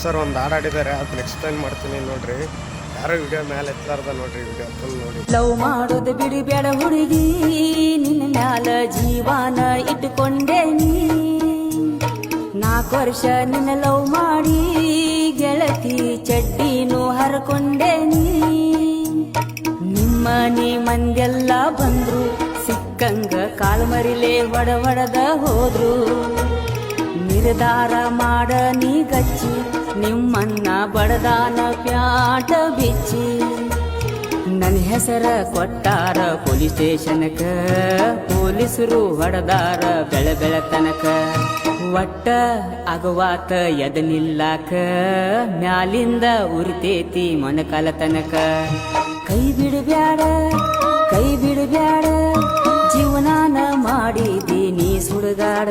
Sir ಒಂದು ಹಾಡು ಹಾಡಿದ್ದಾರೆ, ಅದನ್ನ ಎಕ್ಸ್ಪ್ಲೈನ್ ಮಾಡ್ತೀನಿ ನೋಡ್ರಿ. ಯಾರೋ ವಿಡಿಯೋ ಮೇಲೆ ಎತ್ತಲಾರ್ದ ನೋಡ್ರಿ, ವಿಡಿಯೋ ಫುಲ್ ನೋಡಿ. ಲವ್ ಮಾಡೋದು ಬಿಡಿಬೇಡ ಹುಡುಗಿ, ನಿನ್ನ ಮ್ಯಾಲ ಜೀವಾನ ಇಟ್ಟುಕೊಂಡೇನಿ. 4 ವರ್ಷ ನಿನ್ನ ಲವ್ ಮಾಡಿ ಗೆಳತಿ ಚಡ್ಡಿನೂ ಹರಕೊಂಡೇನಿ. ನಿಮ್ಮನೆ ಮಂದೆಲ್ಲ ಬಂದ್ರು, ಸಿಕ್ಕಂಗ ಕಾಲ್ಮರಿಲೆ ಹೊಡದ ಹೋದ್ರು. ನಿರ್ಧಾರ ಮಾಡ ನೀ ಗಚ್ಚಿ, ನಿಮ್ಮನ್ನ ಬಡದಾನ ಪ್ಯಾಟ ಬಿಚ್ಚಿ. ನನ್ನ ಹೆಸರ ಕೊಟ್ಟಾರ ಪೊಲೀಸ್ ಸ್ಟೇಷನ್ಕ, ಪೊಲೀಸರು ಹೊಡೆದಾರ ಬೆಳತನಕ. ಒಟ್ಟ ಅಗವಾತ ಎದನಿಲ್ಲಾಕ, ಮ್ಯಾಲಿಂದ ಉರಿತೇತಿ ಮೊನಕಾಲ ತನಕ. ಕೈ ಬಿಡಬ್ಯಾಡ ಜೀವನಾನ ಮಾಡಿದೀನಿ ಸುಡುಗಾಡ.